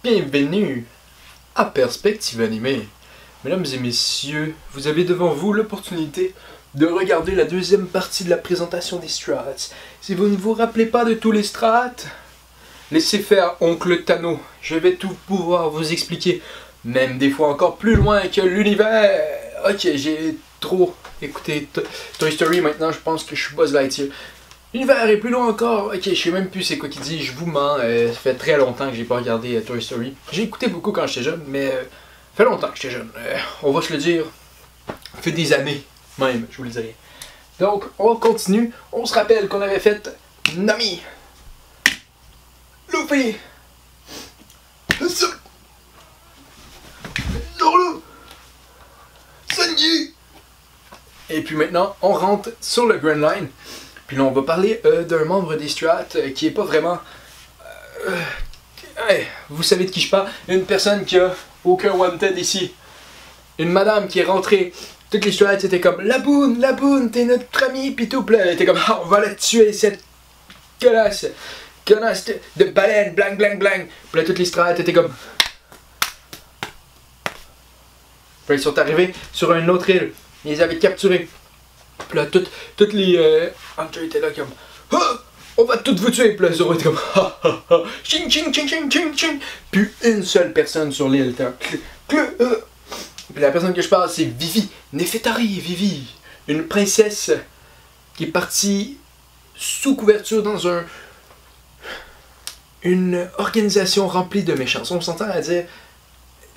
Bienvenue à Perspective Animée. Mesdames et messieurs, vous avez devant vous l'opportunité de regarder la deuxième partie de la présentation des strats. Si vous ne vous rappelez pas de tous les strats, laissez faire Oncle Tano. Je vais tout pouvoir vous expliquer, même des fois encore plus loin que l'univers. Ok, j'ai trop écouté Toy Story, maintenant je pense que je suis Buzz Lightyear. L'univers est plus loin encore. Ok, je sais même plus c'est quoi qu'il dit, je vous mens. Ça fait très longtemps que j'ai pas regardé Toy Story. J'ai écouté beaucoup quand j'étais jeune, mais ça fait longtemps que j'étais jeune. On va se le dire, ça fait des années même, je vous le dirai. Donc, on continue. On se rappelle qu'on avait fait Nami, Luffy, Zoro, Sanji. Et puis maintenant, on rentre sur le Grand Line. Puis là, on va parler d'un membre des strats qui est pas vraiment... vous savez de qui je parle. Une personne qui a aucun wanted ici. Une madame qui est rentrée. Toutes les strats étaient comme la boune, t'es notre ami. Puis tout, elle était comme ah, on va la tuer, cette connasse de baleine, blang. Puis là, toutes les strats étaient comme... Puis ils sont arrivés sur une autre île. Ils les avaient capturés. Puis là, toutes les Hunters étaient là comme ah, on va toutes vous tuer. Puis là, Zoro était comme ha ha ha, ching. Puis une seule personne sur l'île était Puis la personne que je parle, c'est Vivi, Nefetari Vivi, une princesse qui est partie sous couverture dans une organisation remplie de méchants. On s'entend à dire,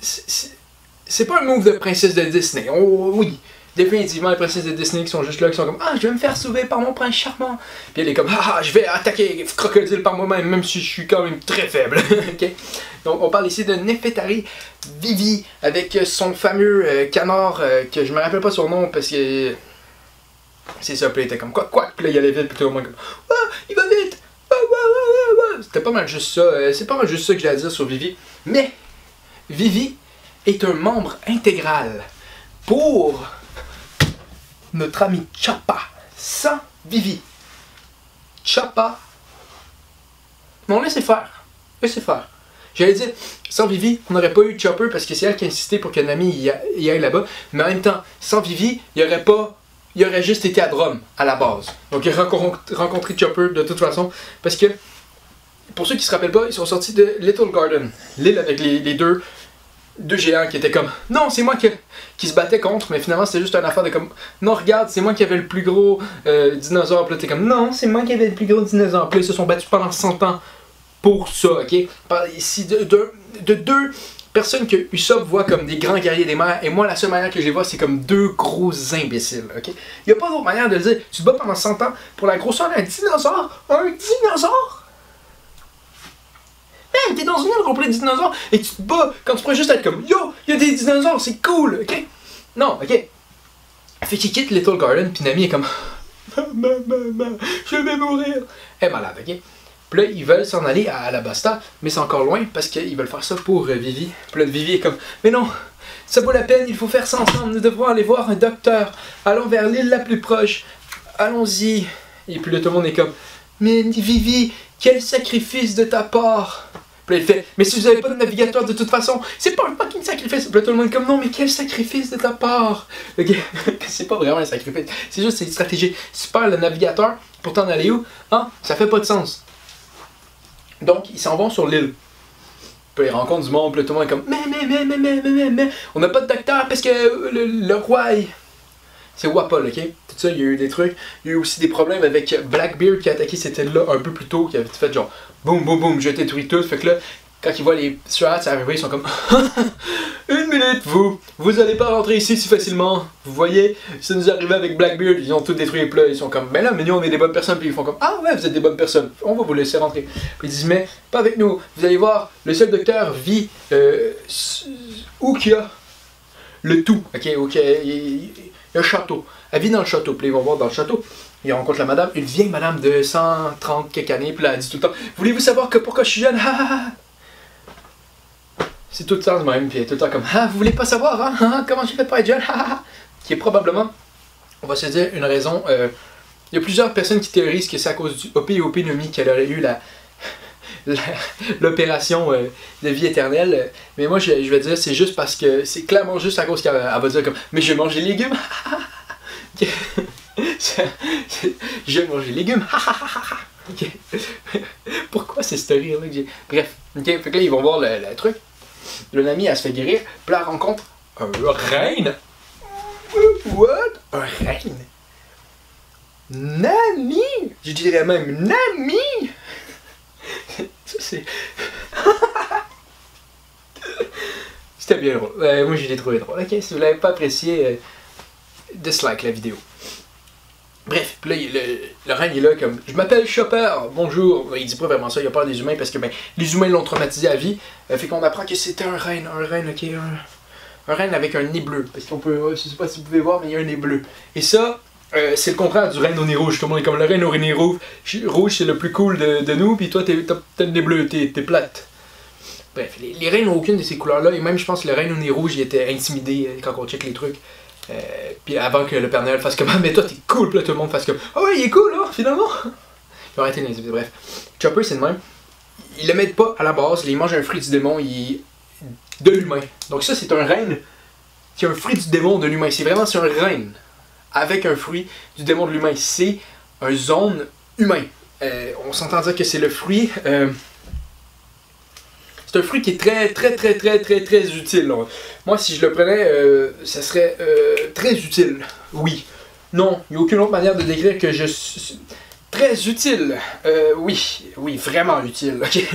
c'est pas un move de princesse de Disney. Oh, oui. Définitivement, les princesses de Disney qui sont juste là, qui sont comme ah, je vais me faire sauver par mon prince charmant. Puis elle est comme ah, je vais attaquer Crocodile par moi-même, même si je suis quand même très faible. Okay? Donc, on parle ici de Nefetari Vivi avec son fameux canard que je me rappelle pas son nom parce que c'est ça. Puis il était comme quoi. Puis là, il allait vite, puis tout le monde comme ah, il va vite. C'était pas mal juste ça. C'est pas mal juste ça que j'ai à dire sur Vivi. Mais Vivi est un membre intégral pour notre ami Chopper. Sans Vivi, Chopper, non, laissez faire. J'allais dire, sans Vivi, on n'aurait pas eu Chopper parce que c'est elle qui a insisté pour que Nami y aille là-bas. Mais en même temps, sans Vivi, il aurait juste été à Drum, à la base. Donc il a rencontré Chopper de toute façon. Parce que, pour ceux qui se rappellent pas, ils sont sortis de Little Garden. L'île avec les deux géants qui étaient comme non, c'est moi qui se battais contre, mais finalement c'était juste une affaire de comme non, regarde, c'est moi qui avais le plus gros dinosaure. Puis là t'es comme non, c'est moi qui avais le plus gros dinosaure. Puis là, ils se sont battus pendant 100 ans pour ça, ok? Par ici de deux personnes que Usopp voit comme des grands guerriers des mers, et moi la seule manière que je les vois c'est comme deux gros imbéciles, ok? Y a pas d'autre manière de le dire. Tu te bats pendant 100 ans pour la grosseur d'un dinosaure? Un dinosaure? T'es dans une île remplie de dinosaures et tu te bats quand tu pourrais juste être comme yo, il y a des dinosaures, c'est cool, ok? Non, ok. Fait qu'il quitte Little Garden, puis Nami est comme maman, je vais mourir. Elle est malade, ok? Puis là, ils veulent s'en aller à Alabasta, mais c'est encore loin parce qu'ils veulent faire ça pour Vivi. Puis là, Vivi est comme mais non, ça vaut la peine, il faut faire ça ensemble, nous devrons aller voir un docteur. Allons vers l'île la plus proche, allons-y. Et puis là, tout le monde est comme mais Vivi, quel sacrifice de ta part! Puis là, il fait, mais si vous n'avez pas de navigateur de toute façon, c'est pas un fucking sacrifice. Puis là, tout le monde est comme, non, mais quel sacrifice de ta part. Okay. C'est pas vraiment un sacrifice, c'est juste une stratégie. Si tu perds le navigateur pour t'en aller où, hein, ça fait pas de sens. Donc, ils s'en vont sur l'île. Puis ils rencontrent du monde, puis là, tout le monde est comme, mais, on n'a pas de docteur parce que le roi, c'est Wapol, ok? Tout ça, il y a eu des trucs. Il y a eu aussi des problèmes avec Blackbeard qui a attaqué cette île-là un peu plus tôt, qui avait fait genre boum, je détruis tout. Fait que là, quand ils voient les strats arriver, ils sont comme une minute, vous allez pas rentrer ici si facilement. Vous voyez, ça nous est arrivé avec Blackbeard, ils ont tout détruit. Puis là, ils sont comme, ben là, mais nous on est des bonnes personnes. Puis ils font comme, ah ouais, vous êtes des bonnes personnes, on va vous laisser rentrer. Puis ils disent, mais pas avec nous, vous allez voir, le seul docteur vit où qu'il y a le tout, ok, un château. Elle vit dans le château. Puis ils vont voir dans le château. Ils rencontrent la madame. Une vieille madame de 130 quelques années. Puis là, elle dit tout le temps voulez-vous savoir que pourquoi je suis jeune? C'est tout le temps le même. Puis elle est tout le temps comme ah, vous voulez pas savoir, hein? Comment j'ai fait pour être jeune? Qui est probablement, on va se dire, une raison. Il y a plusieurs personnes qui théorisent que c'est à cause du Opie Opie Nomi qu'elle aurait eu l'opération de vie éternelle. Mais moi, je vais dire, c'est juste parce que c'est clairement juste à cause qu'elle va dire comme, mais je vais manger les légumes. Je vais manger les légumes. Okay. Pourquoi c'est ce rire-là que j'ai. Bref, ok, fait que là, ils vont voir le truc. Le Nami, elle se fait guérir, puis là, elle rencontre un reine. What? Un reine? Nami? Je dirais même Nami! Ça, c'est. C'était bien drôle. Moi, je l'ai trouvé drôle. Ok, si vous l'avez pas apprécié, dislike la vidéo. Bref, puis là, le reine il est là comme « Je m'appelle Chopper, bonjour ». Il dit pas vraiment ça, il a peur des humains parce que ben, les humains l'ont traumatisé à vie. Fait qu'on apprend que c'était un reine, ok, un reine avec un nez bleu. Parce qu'on peut, je sais pas si vous pouvez voir, mais il y a un nez bleu. Et ça, c'est le contraire du reine au nez rouge. Tout le monde est comme le reine au nez rouge, c'est le plus cool de nous, puis toi t'as le nez bleu, t'es plate. Bref, les reines n'ont aucune de ces couleurs-là, et même je pense que le reine au nez rouge il était intimidé quand on check les trucs. Puis avant que le Père Noël fasse comme « Mais toi t'es cool », puis là tout le monde fasse comme « Oh ouais, il est cool là, finalement ». Ils vont arrêter de l'insulter, bref. Chopper c'est le même. Il le met pas à la base, il mange un fruit du démon, de l'humain. Donc ça c'est un reine qui a un fruit du démon de l'humain. C'est un reine avec un fruit du démon de l'humain. C'est un zone humain. On s'entend dire que c'est le fruit... C'est un fruit qui est très utile. Là. Moi, si je le prenais, ça serait très utile. Oui. Non, il n'y a aucune autre manière de décrire que je suis très utile. Oui, vraiment utile. Okay?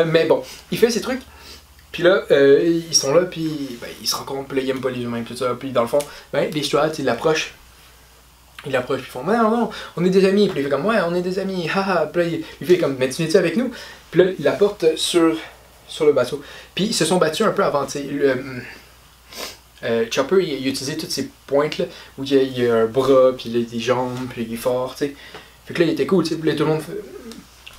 Mais bon, il fait ces trucs. Puis là, ils sont là, puis ben, ils se rencontrent, puis là, ils n'aiment pas les humains, tout ça. Puis dans le fond, ben, les Strats, ils l'approchent. Ils l'approchent, puis ils font « Non, on est des amis. » Puis il fait comme « Ouais, on est des amis. Haha. » Puis là, il fait comme « Mais tu viens-tu avec nous? » Puis là, il la porte sur le bateau. Puis ils se sont battus un peu avant, tu sais. Chopper, il a utilisé toutes ces pointes là, où il y a un bras, puis il a des jambes, puis il est fort, tu sais. Fait que là, il était cool, tu sais. Puis là, tout le monde fait...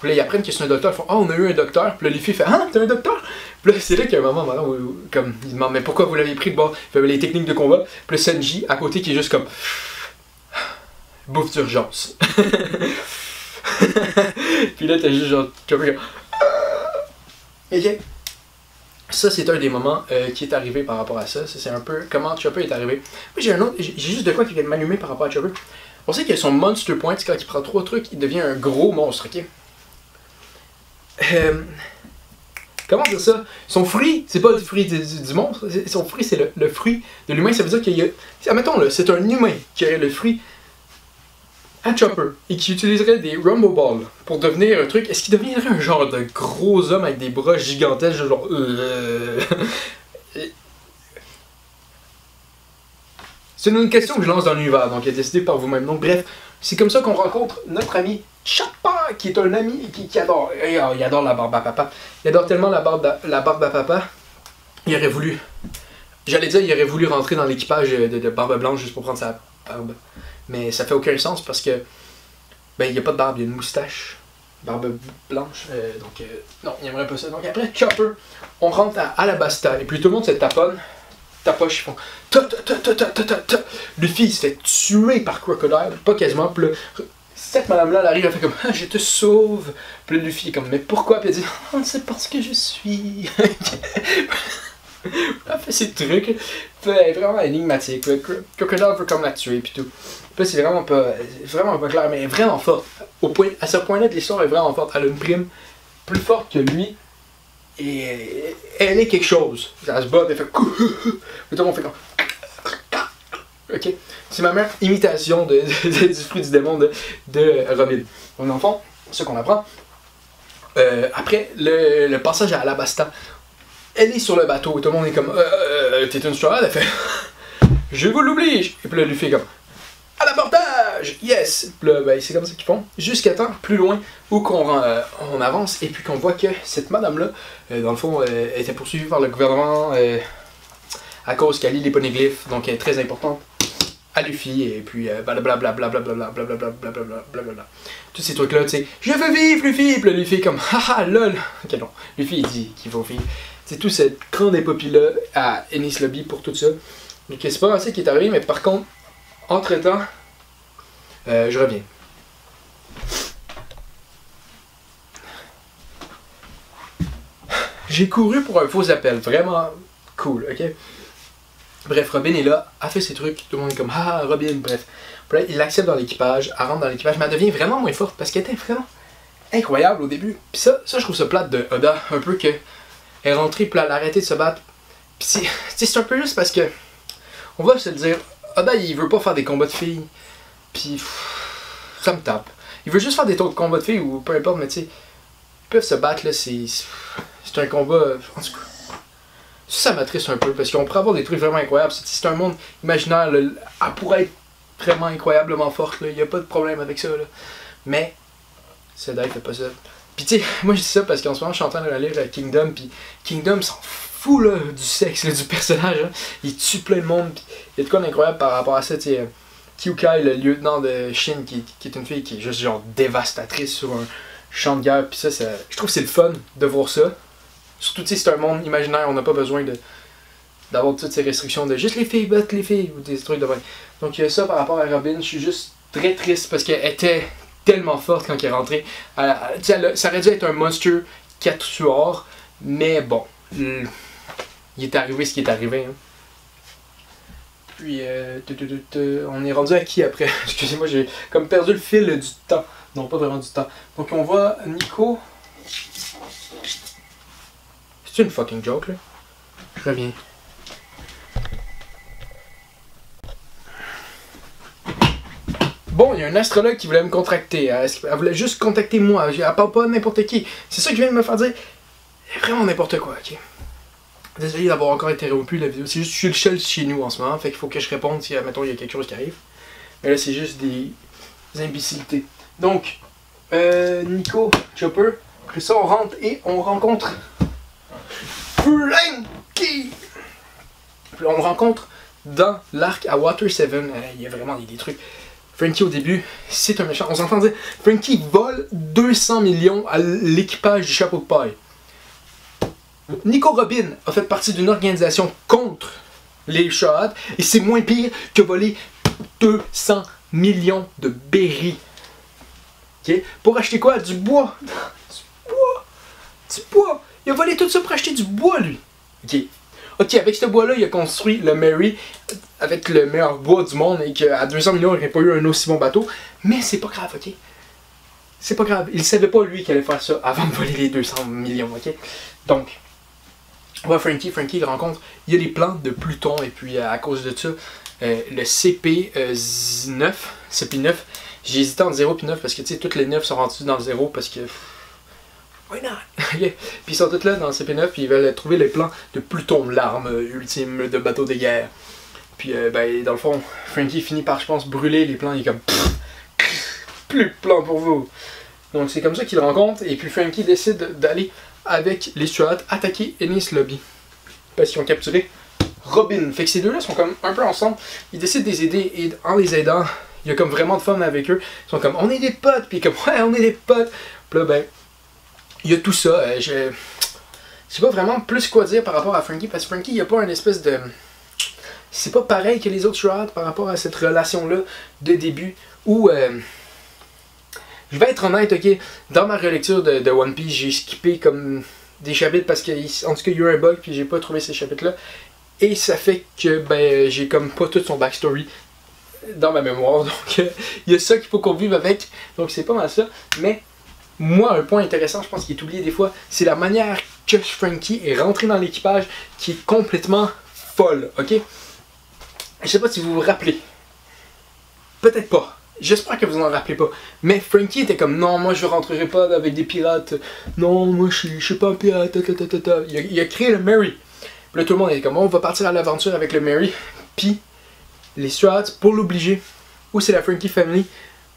Puis là, ils apprennent que c'est un docteur, ils font « Ah, on a eu un docteur. » Puis là, Luffy fait « Ah, t'es un docteur? » Puis là, c'est là qu'il y a un moment où comme, il demande « Mais pourquoi vous l'avez pris de bord? » Il fait « Les techniques de combat. » Puis là, Sanji, à côté, qui est juste comme... Bouffe d'urgence. Puis là, t'as juste genre... Chopper, ok. Ça, c'est un des moments qui est arrivé par rapport à ça. C'est un peu comment Chopper est arrivé. Moi, j'ai un autre. J'ai juste de quoi qui vient de m'allumer par rapport à Chopper. On sait que son Monster Point, c'est quand il prend 3 trucs, il devient un gros monstre, ok? Comment dire ça? Son fruit, c'est pas le fruit du monstre. Son fruit, c'est le fruit de l'humain. Ça veut dire qu'il y a. Admettons, là, c'est un humain qui aurait le fruit à Chopper et qui utiliserait des Rumble Balls pour devenir un truc, est-ce qu'il deviendrait un genre de gros homme avec des bras gigantesques, genre C'est une question que je lance dans l'univers, donc décidez par vous-même. Donc bref, c'est comme ça qu'on rencontre notre ami Chopper, qui est un ami qui adore, il adore la barbe à papa. Il adore tellement la barbe à papa, il aurait voulu, j'allais dire, il aurait voulu rentrer dans l'équipage de Barbe Blanche juste pour prendre sa barbe. Mais ça fait aucun sens parce que ben il n'y a pas de barbe, il y a une moustache, barbe blanche, non, il aimerait pas ça. Donc après Chopper, on rentre à Alabasta et puis tout le monde se tapoche, ils font Luffy il se fait tuer par Crocodile, pas quasiment, puis là, cette madame là elle arrive, elle fait comme ah, je te sauve, puis là, Luffy est comme mais pourquoi, puis elle dit oh, c'est parce que je suis. Elle fait ces trucs, vraiment énigmatique. Crocodile veut comme la tuer puis tout. Puis c'est vraiment pas clair, mais elle est vraiment forte. À ce point-là de l'histoire, elle est vraiment forte. Elle a une prime plus forte que lui. Et elle est quelque chose. Elle se bat, elle fait tout le monde fait comme. Ok. C'est ma meilleure imitation du fruit du démon de Robin. Donc, dans le fond, ce qu'on apprend. Après le passage à Alabasta. Elle est sur le bateau et tout le monde est comme t'es une Straw, elle fait je vous l'oblige. Et puis là, Luffy est comme à l'abordage, yes. Puis là, ben, c'est comme ça qu'ils font jusqu'à temps plus loin où on avance et puis qu'on voit que cette madame-là, dans le fond, était poursuivie par le gouvernement à cause qu'elle lit les poneglyphes, donc elle est très importante à Luffy et puis blablabla. Tous ces trucs-là, tu sais, je veux vivre Luffy. Puis là, Luffy est comme haha lol. Ok, non, Luffy il dit qu'il faut vivre. C'est tout cette grande épopée-là à Enies Lobby pour tout ça. Donc c'est pas assez qui est arrivé, mais par contre, entre-temps, je reviens. J'ai couru pour un faux appel, vraiment cool, ok? Bref, Robin est là, a fait ses trucs, tout le monde est comme ah Robin, bref. Puis là, il l'accepte dans l'équipage, elle rentre dans l'équipage, mais elle devient vraiment moins forte parce qu'elle était vraiment incroyable au début. Puis ça je trouve ça plate de Oda, un peu que elle est rentrée, puis elle a arrêté de se battre. Puis c'est un peu juste parce que, on va se le dire, Oda il veut pas faire des combats de filles, puis ça me tape. Il veut juste faire des combats de filles ou peu importe, mais tu sais, ils peuvent se battre là, c'est un combat, en tout cas. Ça m'attriste un peu parce qu'on pourrait avoir des trucs vraiment incroyables. C'est un monde imaginaire, là, elle pourrait être vraiment incroyablement forte, il n'y a pas de problème avec ça. Là. Mais, Sedai fait pas ça. Puis tu sais, moi je dis ça parce qu'en ce moment je suis en train de lire Kingdom, puis Kingdom s'en fout là, du sexe, là, du personnage. Là. Il tue plein de monde, puis il y a de quoi d'incroyable par rapport à ça. Kyukai, le lieutenant de Shin, qui est une fille qui est juste genre dévastatrice sur un champ de guerre, puis ça, je trouve que c'est le fun de voir ça. Surtout, tu sais, c'est un monde imaginaire, on n'a pas besoin d'avoir toutes ces restrictions de juste les filles battent les filles ou des trucs de même. Donc, ça par rapport à Robin, je suis juste très triste parce qu'elle était tellement forte quand elle est rentrée. Ça aurait dû être un monster 4 tueurs, mais bon, il est arrivé ce qui est arrivé. Hein. Puis, on est rendu à qui après? Excusez-moi, j'ai comme perdu le fil du temps. Non, pas vraiment du temps. Donc, on voit Nico. C'est une fucking joke, là. Je reviens. Bon, il y a un astrologue qui voulait me contracter. Elle voulait juste contacter moi. Elle parle pas de n'importe qui. C'est ça qui vient de me faire dire. Vraiment n'importe quoi, ok. Désolé d'avoir encore interrompu la vidéo. C'est juste que je suis le seul chez nous en ce moment. Fait qu'il faut que je réponde si, admettons, il y a quelque chose qui arrive. Mais là, c'est juste des imbécilités. Donc, Nico, Chopper. Après ça, on rentre et on rencontre Franky! On le rencontre dans l'arc à Water 7. Il y a vraiment des trucs. Franky au début, c'est un méchant. On s'entend dire, Franky vole 200 millions à l'équipage du chapeau de paille. Nico Robin a fait partie d'une organisation contre les Shohat et c'est moins pire que voler 200 millions de berries. Okay? Pour acheter quoi? Du bois! Du bois! Il a volé tout ça pour acheter du bois, lui. Ok, avec ce bois-là, il a construit le Mary avec le meilleur bois du monde et qu'à 200 millions, il n'aurait pas eu un aussi bon bateau. Mais c'est pas grave, ok? C'est pas grave. Il savait pas, lui, qu'il allait faire ça avant de voler les 200 millions, ok? Donc, on voit Franky, il rencontre, il y a les plans de Pluton et puis à cause de ça, le CP9, j'ai hésité entre 0 et 9 parce que, tu sais, toutes les 9 sont rendues dans le 0 parce que... Why not? Puis ils sont tous là dans le CP9 puis ils veulent trouver les plans de Pluton, l'arme ultime de bateau de guerre. Puis ben, dans le fond, Franky finit par, je pense, brûler les plans. Il est comme plus de plans pour vous. Donc c'est comme ça qu'il rencontre et puis Franky décide d'aller avec les Stuart attaquer Enies Lobby. Parce qu'ils ont capturé Robin. Fait que ces deux-là sont comme un peu ensemble. Ils décident de les aider et en les aidant, il y a comme vraiment de fun avec eux. Ils sont comme on est des potes, puis comme ouais on est des potes. Puis là ben... Il y a tout ça, je sais pas vraiment plus quoi dire par rapport à Franky, parce que Franky, il n'y a pas une espèce de... C'est pas pareil que les autres Shroud par rapport à cette relation-là de début, où... Je vais être honnête, ok, dans ma relecture de One Piece, j'ai skippé comme des chapitres parce qu'en tout cas, il y a eu un bug, puis j'ai pas trouvé ces chapitres-là, et ça fait que, ben, j'ai comme pas tout son backstory dans ma mémoire, donc il y a ça qu'il faut qu'on vive avec, donc c'est pas mal ça, mais... Moi, un point intéressant, je pense qu'il est oublié des fois, c'est la manière que Franky est rentré dans l'équipage qui est complètement folle, ok? Je sais pas si vous vous rappelez. Peut-être pas. J'espère que vous en rappelez pas. Mais Franky était comme, non, moi je rentrerai pas avec des pirates. Non, moi je suis pas un pirate. Il a créé le Mary. Puis là, tout le monde était comme, on va partir à l'aventure avec le Mary. Puis, les Stuarts, pour l'obliger, ou c'est la Franky Family,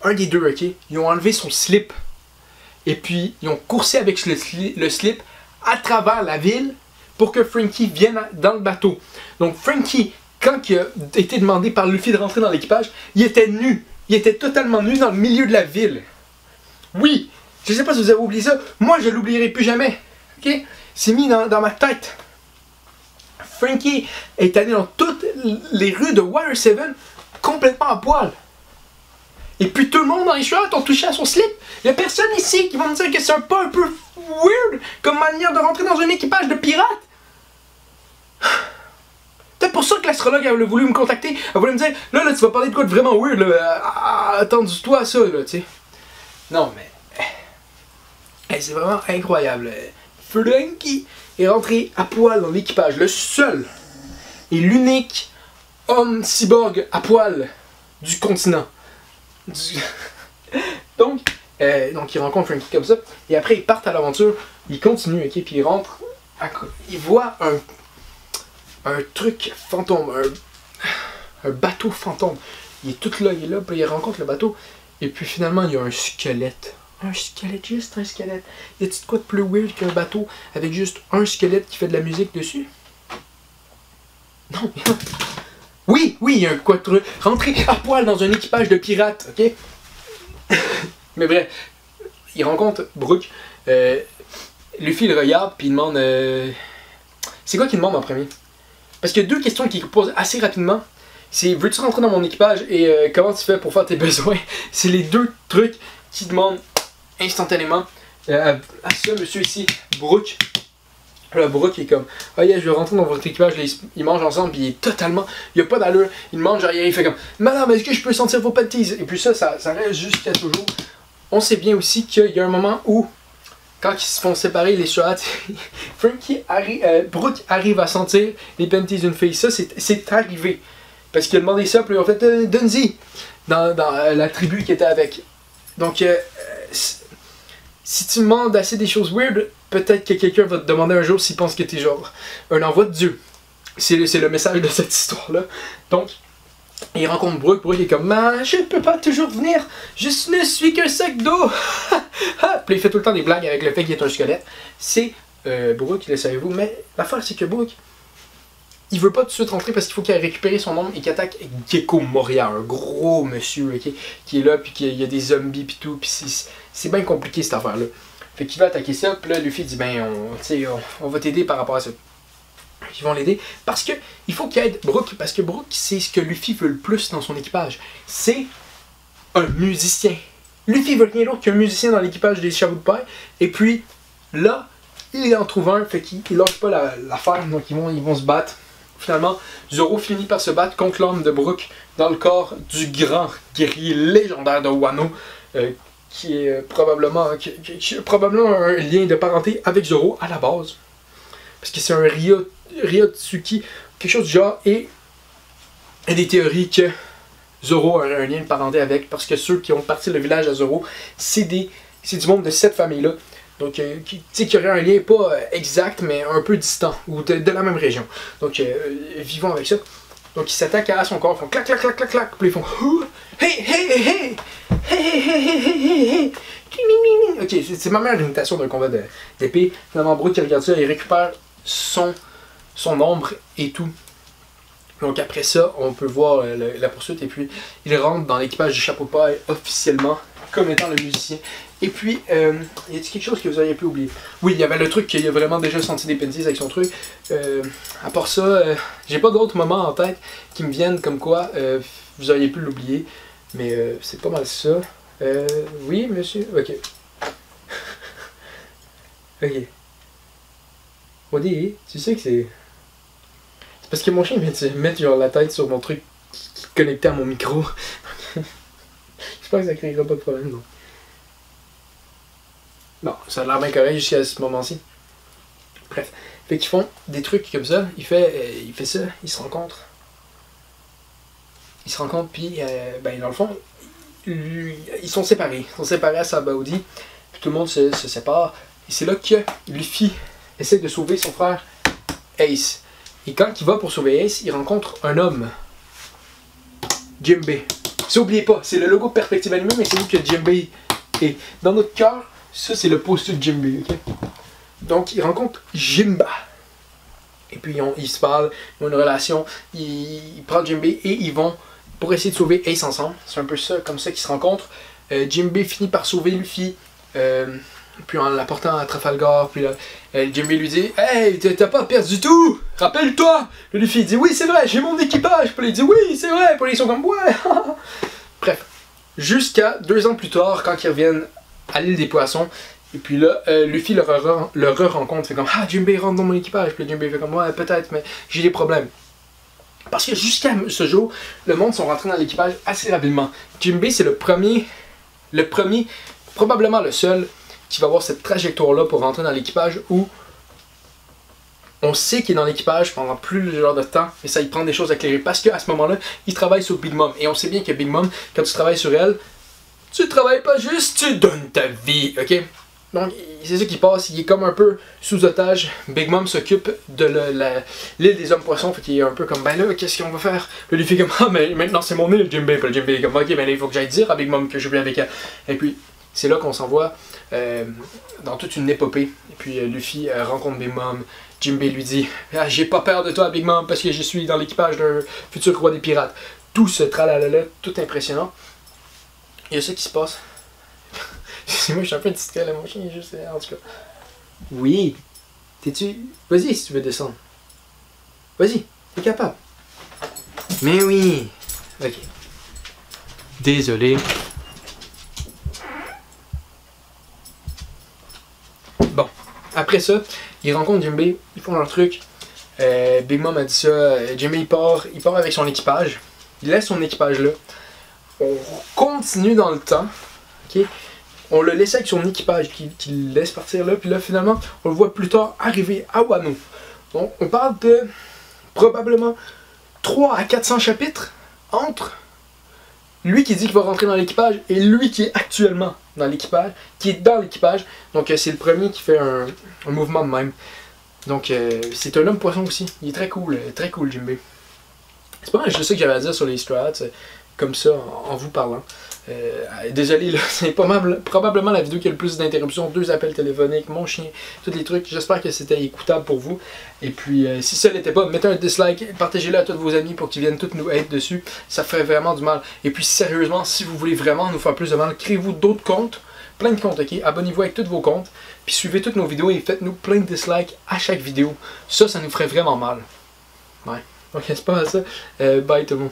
un des deux, ok? Ils ont enlevé son slip. Et puis, ils ont coursé avec le slip à travers la ville pour que Franky vienne dans le bateau. Donc, Franky, quand il a été demandé par Luffy de rentrer dans l'équipage, il était nu. Il était totalement nu dans le milieu de la ville. Oui, je sais pas si vous avez oublié ça. Moi, je l'oublierai plus jamais. Ok? C'est mis dans ma tête. Franky est allé dans toutes les rues de Water 7 complètement à poil. Et puis tout le monde dans les shorts ont touché à son slip. Il n'y a personne ici qui va me dire que c'est pas un peu weird comme manière de rentrer dans un équipage de pirates. C'est pour ça que l'astrologue a voulu me contacter. Elle voulait me dire, là, tu vas parler de quoi de vraiment weird, là. Attends-toi à ça, là, tu sais. Non, mais... c'est vraiment incroyable. Frankie est rentré à poil dans l'équipage. Le seul et l'unique homme cyborg à poil du continent. Donc, il rencontre Frankie comme ça. Et après, ils partent à l'aventure. Ils continuent, ok? Puis ils rentrent. Ils voient un truc fantôme. Un bateau fantôme. Il est tout là, il est là. Puis ils rencontrent le bateau. Et puis finalement, il y a un squelette. Un squelette, juste un squelette. Y a-t-il quoi de plus weird qu'un bateau avec juste un squelette qui fait de la musique dessus? Non, oui, il y a un quoi de rentrer à poil dans un équipage de pirates, ok? Mais bref, il rencontre Brooke. Luffy le regarde, puis il demande... C'est quoi qu'il demande en premier? Parce qu'il y a deux questions qu'il pose assez rapidement. C'est, veux-tu rentrer dans mon équipage et comment tu fais pour faire tes besoins? C'est les deux trucs qu'il demande instantanément à ce monsieur ici, Brooke. Là, Brooke est comme, oh yeah, je veux rentrer dans votre équipage. Ils mangent ensemble, puis il est totalement, il a pas d'allure. Il mange derrière, il fait comme, madame, est-ce que je peux sentir vos panties? Et puis ça reste jusqu'à toujours. On sait bien aussi qu'il y a un moment où, quand ils se font séparer les shots, Brooke arrive à sentir les panties d'une fille. Ça, c'est arrivé. Parce qu'il a demandé ça, puis ils ont fait Dunzy dans la tribu qui était avec. Donc, si tu demandes assez des choses weird, peut-être que quelqu'un va te demander un jour s'il pense que t'es genre un envoi de Dieu. C'est le message de cette histoire-là. Donc, il rencontre Brooke. Brooke est comme, je peux pas toujours venir, je ne suis qu'un sac d'eau. Puis il fait tout le temps des blagues avec le fait qu'il est un squelette. C'est Brooke, le savez-vous, mais l'affaire c'est que Brooke, il veut pas tout de suite rentrer parce qu'il faut qu'il aille récupérer son homme et qu'il attaque Gecko Moria, un gros monsieur qui est là, puis qu'il y a des zombies pis tout, puis c'est bien compliqué cette affaire-là. Fait qu'il va attaquer ça, puis là Luffy dit ben on va t'aider par rapport à ça. Ils vont l'aider parce que il faut qu'il aide Brooke, parce que Brooke c'est ce que Luffy veut le plus dans son équipage. C'est un musicien. Luffy veut rien d'autre qu'un musicien dans l'équipage des Chapeaux de Paille, et puis là, il en trouve un, fait qu'il lâche pas l'affaire, donc ils vont se battre. Finalement, Zoro finit par se battre contre l'homme de Brooke dans le corps du grand guerrier légendaire de Wano, qui est probablement un lien de parenté avec Zoro à la base. Parce que c'est un Ryotsuki, quelque chose du genre, et il y a des théories que Zoro a un lien de parenté avec, parce que ceux qui ont parti le village à Zoro, c'est du monde de cette famille-là. Donc, qui aurait un lien pas exact, mais un peu distant, ou de la même région. Donc, vivons avec ça. Donc, ils s'attaquent à son corps, ils font clac, clac, clac, clac, clac, puis ils font hey, hey, hey, hey, hey, hey, hey, hey, hey. Ok, c'est ma meilleure imitation d'un combat d'épée. Finalement, Brooke, qui regarde ça, il récupère son ombre et tout. Donc, après ça, on peut voir la poursuite, et puis il rentre dans l'équipage du Chapeau de Paille officiellement, comme étant le musicien. Et puis, y a-t-il quelque chose que vous auriez pu oublier? Oui, il y avait le truc qu'il a vraiment déjà senti des panties avec son truc. À part ça, j'ai pas d'autres moments en tête qui me viennent comme quoi vous auriez pu l'oublier. Mais c'est pas mal ça. Oui, monsieur? Ok. Ok. Odie, tu sais que c'est... C'est parce que mon chien vient de se mettre genre la tête sur mon truc qui est connecté à mon micro. J'espère que ça créera pas de problème, non. Non, ça a l'air bien correct jusqu'à ce moment-ci. Bref. Fait qu'ils font des trucs comme ça. Il fait ça, ils se rencontrent. Ils se rencontrent, puis, ben, dans le fond, ils sont séparés. Ils sont séparés à Sabaody. Puis tout le monde se sépare. Et c'est là que Luffy essaie de sauver son frère Ace. Et quand il va pour sauver Ace, il rencontre un homme. Jinbei. N'oubliez pas, c'est le logo de Perspective Anime, mais c'est lui que Jinbei est. Dans notre cœur, ça c'est le poster de Jinbei, ok? Donc il rencontre Jimba. Et puis ils se parlent, ils ont une relation, il prend Jinbei et ils vont pour essayer de sauver Ace ensemble. C'est un peu ça, comme ça qu'ils se rencontrent. Jinbei finit par sauver Luffy, puis en l'apportant à Trafalgar, puis là, Jinbei lui dit « Hey, t'as pas perdu du tout! Rappelle-toi! » Le Luffy dit « Oui, c'est vrai, j'ai mon équipage! » Puis il dit « Oui, c'est vrai! » Puis ils sont comme « Ouais! » Bref, jusqu'à 2 ans plus tard, quand ils reviennent à l'île des Poissons, Et puis là, Luffy le re-rencontre, fait comme ah, Jinbei rentre dans mon équipage. Puis Jinbei fait comme ouais, peut-être, mais j'ai des problèmes. Parce que jusqu'à ce jour, le monde sont rentrés dans l'équipage assez rapidement. Jinbei, c'est le premier, probablement le seul, qui va avoir cette trajectoire-là pour rentrer dans l'équipage où on sait qu'il est dans l'équipage pendant plus de genre de temps, et ça, il prend des choses à éclairer. Parce qu'à ce moment-là, il travaille sur Big Mom. Et on sait bien que Big Mom, quand tu travailles sur elle, tu travailles pas juste, tu donnes ta vie, ok? Donc, c'est ça qui passe, il est comme un peu sous otage. Big Mom s'occupe de l'île des hommes poissons, fait qu'il est un peu comme, ben là, qu'est-ce qu'on va faire? Puis lui fait comme, ah, mais maintenant c'est mon île, Jinbei. Puis le Jinbei est comme, ok, ben là, il faut que j'aille dire à Big Mom que je viens avec elle. Et puis, c'est là qu'on s'envoie dans toute une épopée. Et puis, Luffy rencontre Big Mom. Jinbei lui dit, ah, j'ai pas peur de toi, Big Mom, parce que je suis dans l'équipage d'un futur roi des pirates. Tout ce tralalala, tout impressionnant. Il y a ça qui se passe. Moi, je suis un peu distrait, là, mon chien est juste... En tout cas. Oui. T'es-tu... Vas-y, si tu veux descendre. Vas-y, t'es capable. Mais oui. Ok. Désolé. Bon. Après ça, ils rencontrent Jinbei, ils font leur truc. Big Mom a dit ça. Jinbei, il part avec son équipage. Il laisse son équipage là. On continue dans le temps. Ok. On le laisse avec son équipage qui le laisse partir là, puis là finalement on le voit plus tard arriver à Wano. Donc on parle de probablement 300 à 400 chapitres entre lui qui dit qu'il va rentrer dans l'équipage et lui qui est actuellement dans l'équipage, qui est dans l'équipage. Donc c'est le premier qui fait un mouvement de même. Donc c'est un homme poisson aussi, il est très cool Jinbei. C'est pas mal juste ça que j'avais à dire sur les strats, comme ça en vous parlant. Désolé, là, c'est probablement la vidéo qui a le plus d'interruptions, 2 appels téléphoniques, mon chien, tous les trucs. J'espère que c'était écoutable pour vous. Et puis, si ça l'était pas, mettez un dislike, partagez-le à tous vos amis pour qu'ils viennent tous nous aider dessus. Ça ferait vraiment du mal. Et puis, sérieusement, si vous voulez vraiment nous faire plus de mal, créez-vous d'autres comptes, plein de comptes, ok? Abonnez-vous avec tous vos comptes, puis suivez toutes nos vidéos et faites-nous plein de dislikes à chaque vidéo. Ça nous ferait vraiment mal. Ouais. Donc, c'est pas mal ça. Bye tout le monde.